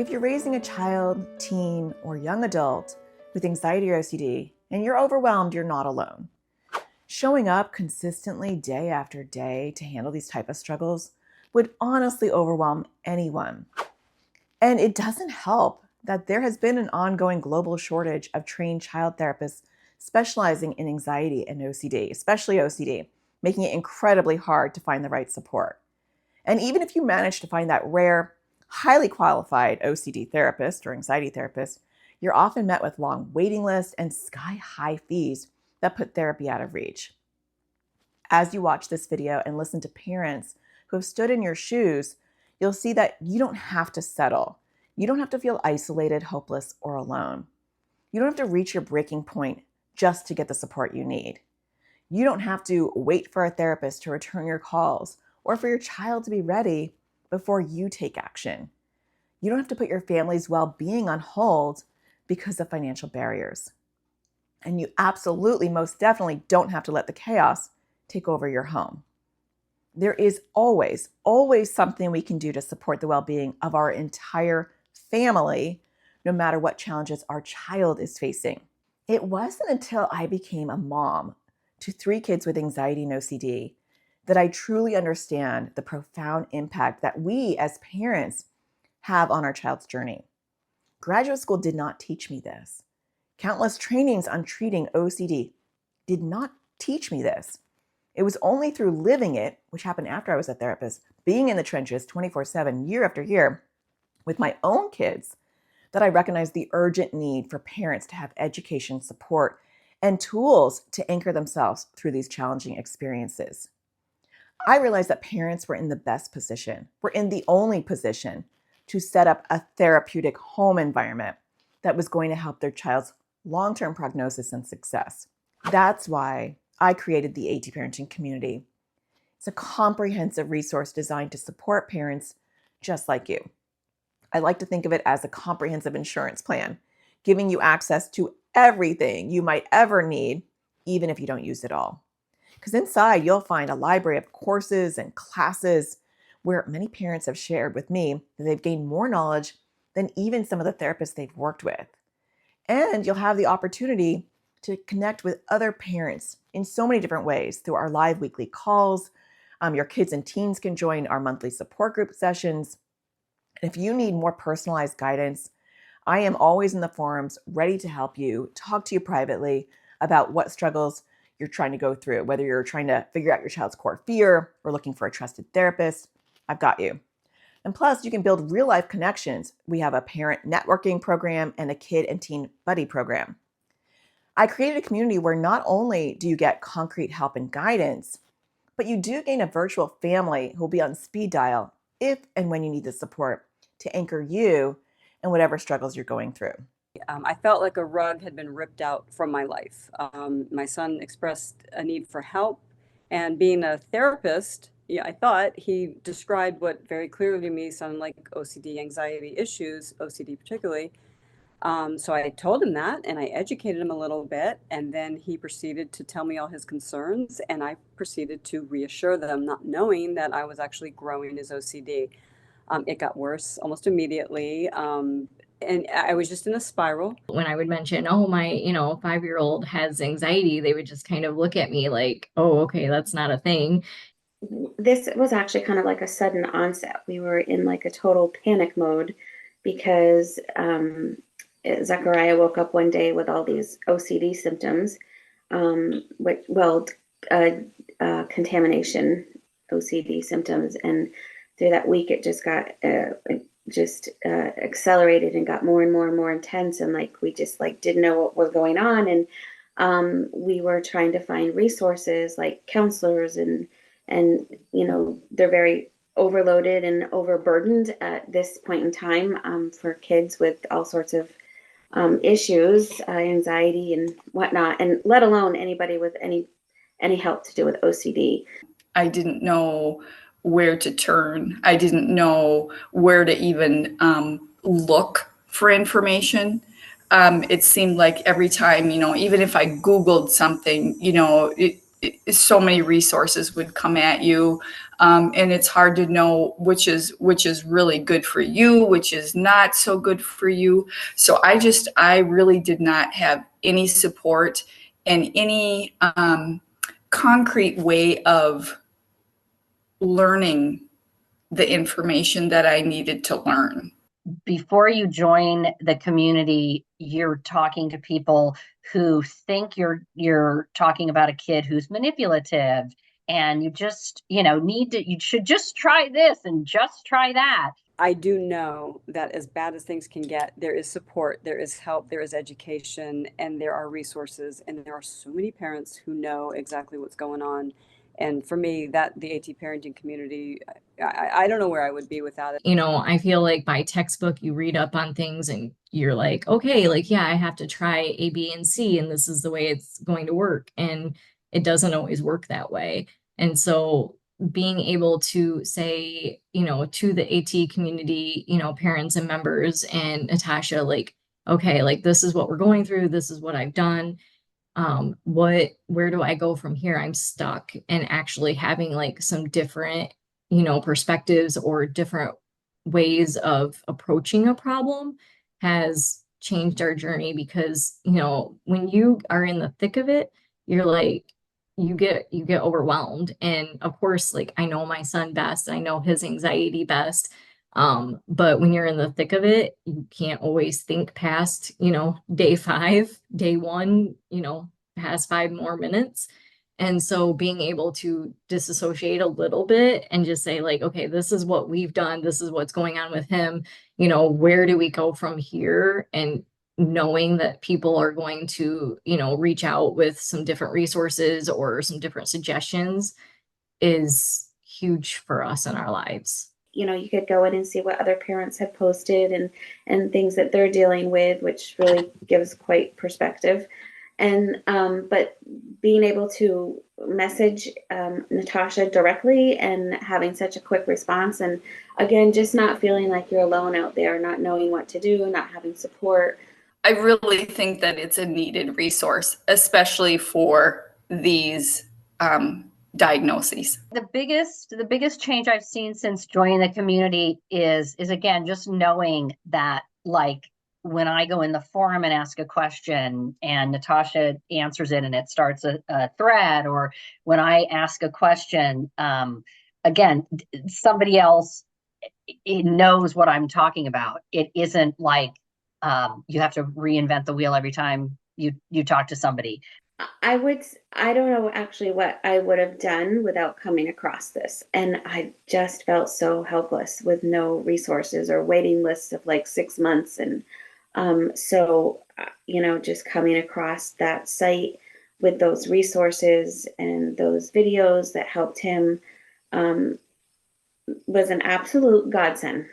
If you're raising a child, teen, or young adult with anxiety or OCD and you're overwhelmed, you're not alone. Showing up consistently day after day to handle these type of struggles would honestly overwhelm anyone. And it doesn't help that there has been an ongoing global shortage of trained child therapists specializing in anxiety and OCD, especially OCD, making it incredibly hard to find the right support. And even if you manage to find that rare, highly qualified OCD therapist or anxiety therapist, you're often met with long waiting lists and sky-high fees that put therapy out of reach. As you watch this video and listen to parents who have stood in your shoes, you'll see that you don't have to settle. You don't have to feel isolated, hopeless, or alone. You don't have to reach your breaking point just to get the support you need. You don't have to wait for a therapist to return your calls or for your child to be ready before you take action. You don't have to put your family's well-being on hold because of financial barriers. And you absolutely, most definitely don't have to let the chaos take over your home. There is always something we can do to support the well-being of our entire family, no matter what challenges our child is facing. It wasn't until I became a mom to 3 kids with anxiety and OCD that I truly understand the profound impact that we as parents have on our child's journey. Graduate school did not teach me this. Countless trainings on treating OCD did not teach me this. It was only through living it, which happened after I was a therapist, being in the trenches 24/7, year after year, with my own kids, that I recognized the urgent need for parents to have education, support, and tools to anchor themselves through these challenging experiences. I realized that parents were in the best position, were in the only position to set up a therapeutic home environment that was going to help their child's long-term prognosis and success. That's why I created the AT Parenting Community. It's a comprehensive resource designed to support parents just like you. I like to think of it as a comprehensive insurance plan, giving you access to everything you might ever need, even if you don't use it all. Because inside, you'll find a library of courses and classes where many parents have shared with me that they've gained more knowledge than even some of the therapists they've worked with. And you'll have the opportunity to connect with other parents in so many different ways through our live weekly calls. Your kids and teens can join our monthly support group sessions. And if you need more personalized guidance, I am always in the forums ready to help you, talk to you privately about what struggles you're trying to go through, whether you're trying to figure out your child's core fear or looking for a trusted therapist. I've got you. And plus, you can build real life connections. We have a parent networking program and a kid and teen buddy program. I created a community where not only do you get concrete help and guidance, but you do gain a virtual family who will be on speed dial if and when you need the support to anchor you in whatever struggles you're going through. I felt like a rug had been ripped out from my life. My son expressed a need for help, and being a therapist, I thought he described what very clearly to me sounded like OCD anxiety issues, OCD particularly. So I told him that, and I educated him a little bit, and then he proceeded to tell me all his concerns, and I proceeded to reassure them, not knowing that I was actually growing his OCD. It got worse almost immediately. And I was just in a spiral. When I would mention, oh, my, 5-year-old has anxiety, they would just kind of look at me like, oh, okay, that's not a thing. This was actually kind of like a sudden onset. We were in like a total panic mode because Zachariah woke up one day with all these OCD symptoms, contamination OCD symptoms. And through that week, it just got accelerated and got more and more and more intense, and like we just like didn't know what was going on. And we were trying to find resources like counselors, and they're very overloaded and overburdened at this point in time for kids with all sorts of issues, anxiety and whatnot, and let alone anybody with any help to do with OCD. I didn't know where to turn. I didn't know where to even look for information. It seemed like every time, even if I Googled something, so many resources would come at you. And it's hard to know which is really good for you, which is not so good for you. So I really did not have any support and any concrete way of learning the information that I needed to learn. Before you join the community, you're talking to people who think you're talking about a kid who's manipulative, and you just, you should just try this and just try that. I do know that as bad as things can get, there is support, there is help, there is education, and there are resources, and there are so many parents who know exactly what's going on. And for me, that the AT parenting community, I don't know where I would be without it. I feel like by textbook, you read up on things and you're like, okay, like, yeah, I have to try A, B, and C, and this is the way it's going to work. And it doesn't always work that way. And so being able to say, to the AT community, parents and members and Natasha, like, okay, like, this is what we're going through. This is what I've done. Where do I go from here? I'm stuck. And actually having like some different, perspectives or different ways of approaching a problem has changed our journey, because, when you are in the thick of it, you're like, you get overwhelmed. And of course, like, I know my son best, I know his anxiety best. But when you're in the thick of it, you can't always think past, day 5, day 1, has 5 more minutes. And so being able to disassociate a little bit and just say, like, okay, this is what we've done. This is what's going on with him. Where do we go from here? And knowing that people are going to, reach out with some different resources or some different suggestions is huge for us in our lives. You could go in and see what other parents have posted and things that they're dealing with, which really gives quite perspective. And but being able to message Natasha directly and having such a quick response, and again, just not feeling like you're alone out there, not knowing what to do, not having support. I really think that it's a needed resource, especially for these diagnoses. The biggest change I've seen since joining the community is again just knowing that, like, when I go in the forum and ask a question and Natasha answers it and it starts a thread, or when I ask a question, again, somebody else knows what I'm talking about. It isn't like you have to reinvent the wheel every time you talk to somebody. I don't know actually what I would have done without coming across this. And I just felt so helpless with no resources or waiting lists of like 6 months. And so, just coming across that site with those resources and those videos that helped him was an absolute godsend.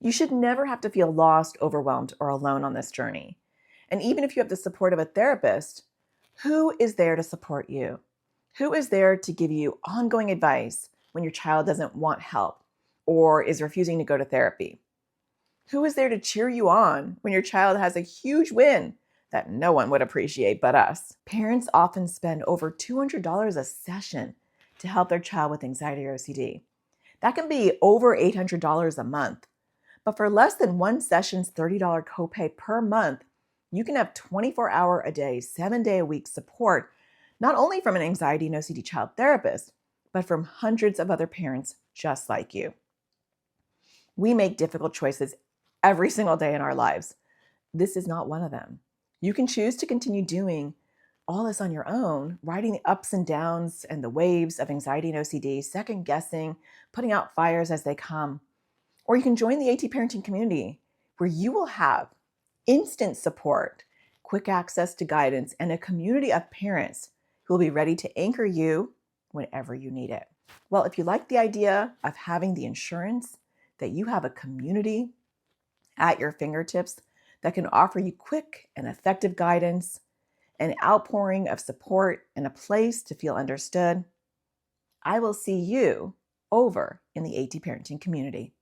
You should never have to feel lost, overwhelmed, or alone on this journey. And even if you have the support of a therapist, who is there to support you? Who is there to give you ongoing advice when your child doesn't want help or is refusing to go to therapy? Who is there to cheer you on when your child has a huge win that no one would appreciate but us? Parents often spend over $200 a session to help their child with anxiety or OCD. That can be over $800 a month. But for less than one session's $30 copay per month, you can have 24-hour a day, 7-day-a-week support, not only from an anxiety and OCD child therapist, but from hundreds of other parents just like you. We make difficult choices every single day in our lives. This is not one of them. You can choose to continue doing all this on your own, riding the ups and downs and the waves of anxiety and OCD, second guessing, putting out fires as they come. Or you can join the AT parenting community, where you will have instant support, quick access to guidance, and a community of parents who will be ready to anchor you whenever you need it. Well, if you like the idea of having the insurance that you have a community at your fingertips that can offer you quick and effective guidance, an outpouring of support, and a place to feel understood, I will see you over in the AT parenting community.